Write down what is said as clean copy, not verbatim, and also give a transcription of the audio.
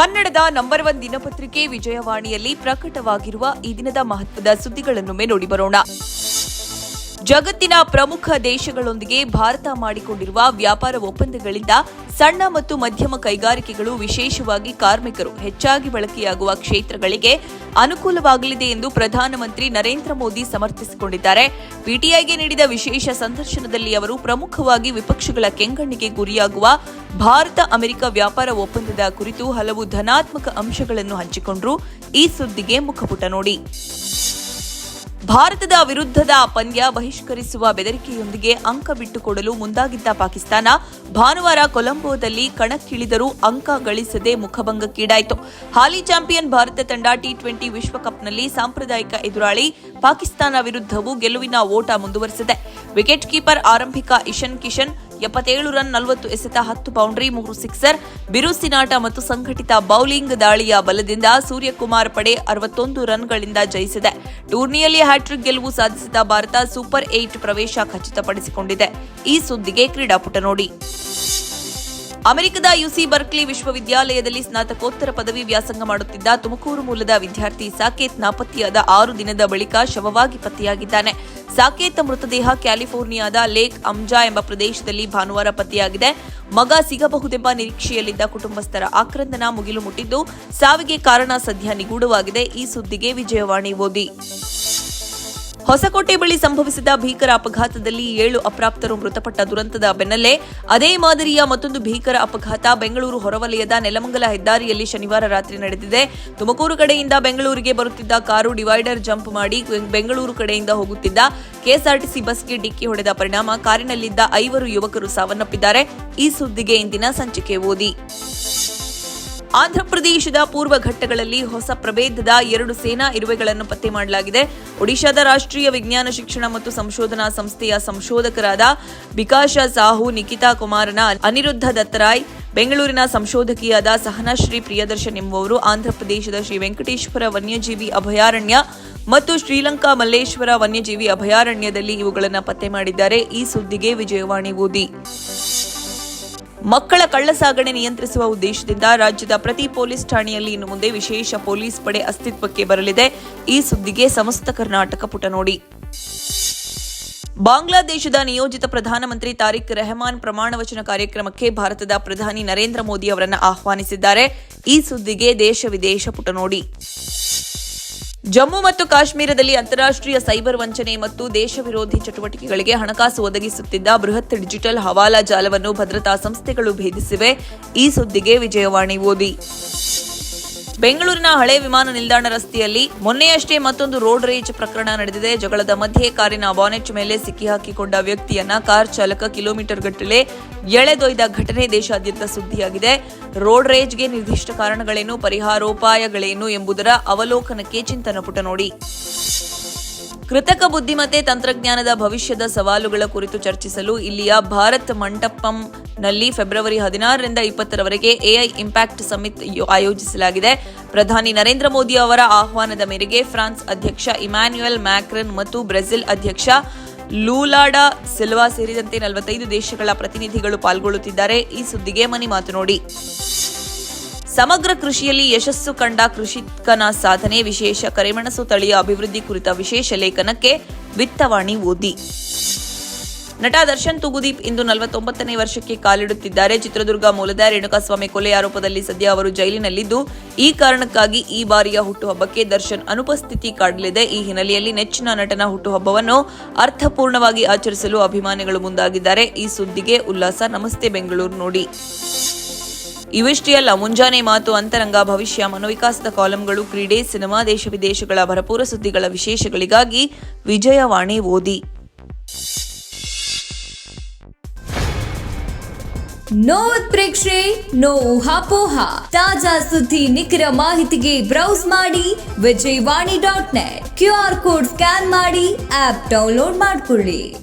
ಕನ್ನಡದ ನಂಬರ್ 1 ದಿನಪತ್ರಿಕೆ ವಿಜಯವಾಣಿಯಲ್ಲಿ ಪ್ರಕಟವಾಗಿರುವ ಈ ದಿನದ ಮಹತ್ವದ ಸುದ್ದಿಗಳನ್ನೊಮ್ಮೆ ನೋಡಿ ಬರೋಣ. ಜಗತ್ತಿನ ಪ್ರಮುಖ ದೇಶಗಳೊಂದಿಗೆ ಭಾರತ ಮಾಡಿಕೊಂಡಿರುವ ವ್ಯಾಪಾರ ಒಪ್ಪಂದಗಳಿಂದ ಸಣ್ಣ ಮತ್ತು ಮಧ್ಯಮ ಕೈಗಾರಿಕೆಗಳು, ವಿಶೇಷವಾಗಿ ಕಾರ್ಮಿಕರು ಹೆಚ್ಚಾಗಿ ಬಳಕೆಯಾಗುವ ಕ್ಷೇತ್ರಗಳಿಗೆ ಅನುಕೂಲವಾಗಲಿದೆ ಎಂದು ಪ್ರಧಾನಮಂತ್ರಿ ನರೇಂದ್ರ ಮೋದಿ ಸಮರ್ಥಿಸಿಕೊಂಡಿದ್ದಾರೆ. ಪಿಟಿಐಗೆ ನೀಡಿದ ವಿಶೇಷ ಸಂದರ್ಶನದಲ್ಲಿ ಅವರು ಪ್ರಮುಖವಾಗಿ ವಿಪಕ್ಷಗಳ ಕೆಂಗಣ್ಣಿಗೆ ಗುರಿಯಾಗುವ ಭಾರತ ಅಮೆರಿಕ ವ್ಯಾಪಾರ ಒಪ್ಪಂದದ ಕುರಿತು ಹಲವು ಧನಾತ್ಮಕ ಅಂಶಗಳನ್ನು ಹಂಚಿಕೊಂಡರು. ಈ ಸುದ್ದಿಗೆ ಮುಖಪುಟ ನೋಡಿ. ಭಾರತದ ವಿರುದ್ಧದ ಪಂದ್ಯ ಬಹಿಷ್ಕರಿಸುವ ಬೆದರಿಕೆಯೊಂದಿಗೆ ಅಂಕ ಬಿಟ್ಟುಕೊಡಲು ಮುಂದಾಗಿದ್ದ ಪಾಕಿಸ್ತಾನ ಭಾನುವಾರ ಕೊಲಂಬೋದಲ್ಲಿ ಕಣಕ್ಕಿಳಿದರೂ ಅಂಕ ಗಳಿಸದೆ ಮುಖಭಂಗಕ್ಕೀಡಾಯಿತು. ಹಾಲಿ ಚಾಂಪಿಯನ್ ಭಾರತ ತಂಡ ಟಿ20 ವಿಶ್ವಕಪ್ನಲ್ಲಿ ಸಾಂಪ್ರದಾಯಿಕ ಎದುರಾಳಿ ಪಾಕಿಸ್ತಾನ ವಿರುದ್ಧವೂ ಗೆಲುವಿನ ಓಟ ಮುಂದುವರೆಸಿದೆ. ವಿಕೆಟ್ ಕೀಪರ್ ಆರಂಭಿಕ ಇಶಾನ್ ಕಿಶನ್ 77 ರನ್, 40 ಎಸೆತ, 10 ಬೌಂಡರಿ, 3 ಸಿಕ್ಸರ್, ಬಿರುಸಿನಾಟ ಮತ್ತು ಸಂಘಟಿತ ಬೌಲಿಂಗ್ ದಾಳಿಯ ಬಲದಿಂದ ಸೂರ್ಯಕುಮಾರ್ ಪಡೆ 61 ರನ್ಗಳಿಂದ ಜಯಿಸಿದೆ. ಟೂರ್ನಿಯಲ್ಲಿ ಹ್ಯಾಟ್ರಿಕ್ ಗೆಲುವು ಸಾಧಿಸಿದ ಭಾರತ ಸೂಪರ್ 8 ಪ್ರವೇಶ ಖಚಿತಪಡಿಸಿಕೊಂಡಿದೆ. ಈ ಸುದ್ದಿಗೆ ಕ್ರೀಡಾಪುಟ ನೋಡಿ. ಅಮೆರಿಕದ ಯುಸಿ ಬರ್ಕ್ಲಿ ವಿಶ್ವವಿದ್ಯಾಲಯದಲ್ಲಿ ಸ್ನಾತಕೋತ್ತರ ಪದವಿ ವ್ಯಾಸಂಗ ಮಾಡುತ್ತಿದ್ದ ತುಮಕೂರು ಮೂಲದ ವಿದ್ಯಾರ್ಥಿ ಸಾಕೇತ್ ನಾಪತ್ತೆಯಾದ 6 ದಿನದ ಬಳಿಕ ಶವವಾಗಿ ಪತ್ತೆಯಾಗಿದ್ದಾನೆ. ಸಾಕೇತ್ ಮೃತದೇಹ ಕ್ಯಾಲಿಫೋರ್ನಿಯಾದ ಲೇಕ್ ಅಮ್ಜಾ ಎಂಬ ಪ್ರದೇಶದಲ್ಲಿ ಭಾನುವಾರ ಪತ್ತೆಯಾಗಿದೆ. ಮಗ ಸಿಗಬಹುದೆಂಬ ನಿರೀಕ್ಷೆಯಲ್ಲಿದ್ದ ಕುಟುಂಬಸ್ಥರ ಆಕ್ರಂದನ ಮುಗಿಲು ಮುಟ್ಟಿದ್ದು, ಸಾವಿಗೆ ಕಾರಣ ಸದ್ಯ ನಿಗೂಢವಾಗಿದೆ. ಈ ಸುದ್ದಿಗೆ ವಿಜಯವಾಣಿ ಓದಿ. ಹೊಸಕೋಟೆ ಬಳಿ ಸಂಭವಿಸಿದ ಭೀಕರ ಅಪಘಾತದಲ್ಲಿ 7 ಅಪ್ರಾಪ್ತರು ಮೃತಪಟ್ಟ ದುರಂತದ ಬೆನ್ನಲ್ಲೇ ಅದೇ ಮಾದರಿಯ ಮತ್ತೊಂದು ಭೀಕರ ಅಪಘಾತ ಬೆಂಗಳೂರು ಹೊರವಲಯದ ನೆಲಮಂಗಲ ಹೆದ್ದಾರಿಯಲ್ಲಿ ಶನಿವಾರ ರಾತ್ರಿ ನಡೆದಿದೆ. ತುಮಕೂರು ಕಡೆಯಿಂದ ಬೆಂಗಳೂರಿಗೆ ಬರುತ್ತಿದ್ದ ಕಾರು ಡಿವೈಡರ್ ಜಂಪ್ ಮಾಡಿ ಬೆಂಗಳೂರು ಕಡೆಯಿಂದ ಹೋಗುತ್ತಿದ್ದ ಕೆಎಸ್ಆರ್ಟಿಸಿ ಬಸ್ಗೆ ಡಿಕ್ಕಿ ಹೊಡೆದ ಪರಿಣಾಮ ಕಾರಿನಲ್ಲಿದ್ದ 5 ಯುವಕರು ಸಾವನ್ನಪ್ಪಿದ್ದಾರೆ. ಈ ಸುದ್ದಿಗೆ ಇಂದಿನ ಸಂಚಿಕೆ ಓದಿ. ಆಂಧ್ರಪ್ರದೇಶದ ಪೂರ್ವ ಘಟ್ಟಗಳಲ್ಲಿ ಹೊಸ ಪ್ರಭೇದದ 2 ಸೇನಾ ಇರುವೆಗಳನ್ನು ಪತ್ತೆ ಮಾಡಲಾಗಿದೆ. ಒಡಿಶಾದ ರಾಷ್ಟ್ರೀಯ ವಿಜ್ಞಾನ ಶಿಕ್ಷಣ ಮತ್ತು ಸಂಶೋಧನಾ ಸಂಸ್ಥೆಯ ಸಂಶೋಧಕರಾದ ಬಿಕಾಶ ಸಾಹು, ನಿಖಿತಾ ಕುಮಾರನ, ಅನಿರುದ್ಧ ದತ್ತರಾಯ್, ಬೆಂಗಳೂರಿನ ಸಂಶೋಧಕಿಯಾದ ಸಹನಾಶ್ರೀ ಪ್ರಿಯದರ್ಶನ್ ಎಂಬುವರು ಆಂಧ್ರಪ್ರದೇಶದ ಶ್ರೀ ವೆಂಕಟೇಶ್ವರ ವನ್ಯಜೀವಿ ಅಭಯಾರಣ್ಯ ಮತ್ತು ಶ್ರೀಲಂಕಾ ಮಲ್ಲೇಶ್ವರ ವನ್ಯಜೀವಿ ಅಭಯಾರಣ್ಯದಲ್ಲಿ ಇವುಗಳನ್ನು ಪತ್ತೆ ಮಾಡಿದ್ದಾರೆ. ಈ ಸುದ್ದಿಗೆ ವಿಜಯವಾಣಿ ಓದಿ. ಮಕ್ಕಳ ಕಳ್ಳಸಾಗಣೆ ನಿಯಂತ್ರಿಸುವ ಉದ್ದೇಶದಿಂದ ರಾಜ್ಯದ ಪ್ರತಿ ಪೊಲೀಸ್ ಠಾಣೆಯಲ್ಲಿ ಇನ್ನು ಮುಂದೆ ವಿಶೇಷ ಪೊಲೀಸ್ ಪಡೆ ಅಸ್ತಿತ್ವಕ್ಕೆ ಬರಲಿದೆ. ಈ ಸುದ್ದಿಗೆ ಸಮಸ್ತ ಕರ್ನಾಟಕ ಪುಟ ನೋಡಿ. ಬಾಂಗ್ಲಾದೇಶದ ನಿಯೋಜಿತ ಪ್ರಧಾನಮಂತ್ರಿ ತಾರಿಕ್ ರೆಹಮಾನ್ ಪ್ರಮಾಣ ವಚನ ಕಾರ್ಯಕ್ರಮಕ್ಕೆ ಭಾರತದ ಪ್ರಧಾನಿ ನರೇಂದ್ರ ಮೋದಿ ಅವರನ್ನು ಆಹ್ವಾನಿಸಿದ್ದಾರೆ. ಈ ಸುದ್ದಿಗೆ ದೇಶ ವಿದೇಶ ಪುಟ ನೋಡಿ. ಜಮ್ಮು ಮತ್ತು ಕಾಶ್ಮೀರದಲ್ಲಿ ಅಂತಾರಾಷ್ಟ್ರೀಯ ಸೈಬರ್ ವಂಚನೆ ಮತ್ತು ದೇಶ ವಿರೋಧಿ ಚಟುವಟಿಕೆಗಳಿಗೆ ಹಣಕಾಸು ಒದಗಿಸುತ್ತಿದ್ದ ಬೃಹತ್ ಡಿಜಿಟಲ್ ಹವಾಲಾ ಜಾಲವನ್ನು ಭದ್ರತಾ ಸಂಸ್ಥೆಗಳು ಭೇದಿಸಿವೆ. ಈ ಸುದ್ದಿಗೆ ವಿಜಯವಾಣಿ ಓದಿ. ಬೆಂಗಳೂರಿನ ಹಳೆ ವಿಮಾನ ನಿಲ್ದಾಣ ರಸ್ತೆಯಲ್ಲಿ ಮೊನ್ನೆಯಷ್ಟೇ ಮತ್ತೊಂದು ರೋಡ್ ರೇಜ್ ಪ್ರಕರಣ ನಡೆದಿದೆ. ಜಗಳದ ಮಧ್ಯೆ ಕಾರಿನ ಬಾನೆಟ್ ಮೇಲೆ ಸಿಕ್ಕಿಹಾಕಿಕೊಂಡ ವ್ಯಕ್ತಿಯನ್ನ ಕಾರ್ ಚಾಲಕ ಕಿಲೋಮೀಟರ್ ಗಟ್ಟಲೆ ಎಳೆದೊಯ್ದ ಘಟನೆ ದೇಶಾದ್ಯಂತ ಸುದ್ದಿಯಾಗಿದೆ. ರೋಡ್ ರೇಜ್ಗೆ ನಿರ್ದಿಷ್ಟ ಕಾರಣಗಳೇನು, ಪರಿಹಾರೋಪಾಯಗಳೇನು ಎಂಬುದರ ಅವಲೋಕನಕ್ಕೆ ಚಿಂತನ ಪುಟ ನೋಡಿ. ಕೃತಕ ಬುದ್ಧಿಮತ್ತೆ ತಂತ್ರಜ್ಞಾನದ ಭವಿಷ್ಯದ ಸವಾಲುಗಳ ಕುರಿತು ಚರ್ಚಿಸಲು ಇಲ್ಲಿಯ ಭಾರತ್ ಮಂಟಪಂನಲ್ಲಿ ಫೆಬ್ರವರಿ 16ರಿಂದ 20ರವರೆಗೆ ಎಐ ಇಂಪ್ಯಾಕ್ಟ್ ಸಮಿಟ್ ಆಯೋಜಿಸಲಾಗಿದೆ. ಪ್ರಧಾನಿ ನರೇಂದ್ರ ಮೋದಿ ಅವರ ಆಹ್ವಾನದ ಮೇರೆಗೆ ಫ್ರಾನ್ಸ್ ಅಧ್ಯಕ್ಷ ಇಮ್ಯಾನ್ಯುಯಲ್ ಮ್ಯಾಕ್ರನ್ ಮತ್ತು ಬ್ರೆಜಿಲ್ ಅಧ್ಯಕ್ಷ ಲೂಲಾಡಾ ಸಿಲ್ವಾ ಸೇರಿದಂತೆ 45 ದೇಶಗಳ ಪ್ರತಿನಿಧಿಗಳು ಪಾಲ್ಗೊಳ್ಳುತ್ತಿದ್ದಾರೆ. ಈ ಸುದ್ದಿಗೆ ಮನಿ ಮಾತು ನೋಡಿ. ಸಮಗ್ರ ಕೃಷಿಯಲ್ಲಿ ಯಶಸ್ಸು ಕಂಡ ಕೃಷಿಕನ ಸಾಧನೆ, ವಿಶೇಷ ಕರಿಮೆಣಸು ತಳಿಯ ಅಭಿವೃದ್ಧಿ ಕುರಿತ ವಿಶೇಷ ಲೇಖನಕ್ಕೆ ವಿತ್ತವಾಣಿ ಓದಿ. ನಟ ದರ್ಶನ್ ತೂಗುದೀಪ್ ಇಂದು 49ನೇ ವರ್ಷಕ್ಕೆ ಕಾಲಿಡುತ್ತಿದ್ದಾರೆ. ಚಿತ್ರದುರ್ಗ ಮೂಲದ ರೇಣುಕಾಸ್ವಾಮಿ ಕೊಲೆ ಆರೋಪದಲ್ಲಿ ಸದ್ಯ ಅವರು ಜೈಲಿನಲ್ಲಿದ್ದು, ಈ ಕಾರಣಕ್ಕಾಗಿ ಈ ಬಾರಿಯ ಹುಟ್ಟುಹಬ್ಬಕ್ಕೆ ದರ್ಶನ್ ಅನುಪಸ್ಥಿತಿ ಕಾಡಲಿದೆ. ಈ ಹಿನ್ನೆಲೆಯಲ್ಲಿ ನೆಚ್ಚಿನ ನಟನ ಹುಟ್ಟುಹಬ್ಬವನ್ನು ಅರ್ಥಪೂರ್ಣವಾಗಿ ಆಚರಿಸಲು ಅಭಿಮಾನಿಗಳು ಮುಂದಾಗಿದ್ದಾರೆ. ಈ ಸುದ್ದಿಗೆ ಉಲ್ಲಾಸ. ನಮಸ್ತೆ ಬೆಂಗಳೂರು ನೋಡಿ. ಇವಿಷ್ಟೇ ಅಲ್ಲ, ಮುಂಜಾನೆ ಮಾತು, ಅಂತರಂಗ, ಭವಿಷ್ಯ, ಮನೋವಿಕಾಸದ ಕಾಲಂಗಳು, ಕ್ರೀಡೆ, ಸಿನಿಮಾ, ದೇಶ ವಿದೇಶಗಳ ಭರಪೂರ ಸುದ್ದಿಗಳ ವಿಶೇಷಗಳಿಗಾಗಿ ವಿಜಯವಾಣಿ ಓದಿ. ನೋ ಉತ್ಪ್ರೇಕ್ಷೆ, ನೋ ಊಹಾಪೋಹ. ತಾಜಾ ಸುದ್ದಿ, ನಿಖರ ಮಾಹಿತಿಗೆ ಬ್ರೌಸ್ ಮಾಡಿ ವಿಜಯವಾಣಿ.net. QR ಕೋಡ್ ಸ್ಕ್ಯಾನ್ ಮಾಡಿ ಆಪ್ ಡೌನ್ಲೋಡ್ ಮಾಡಿಕೊಳ್ಳಿ.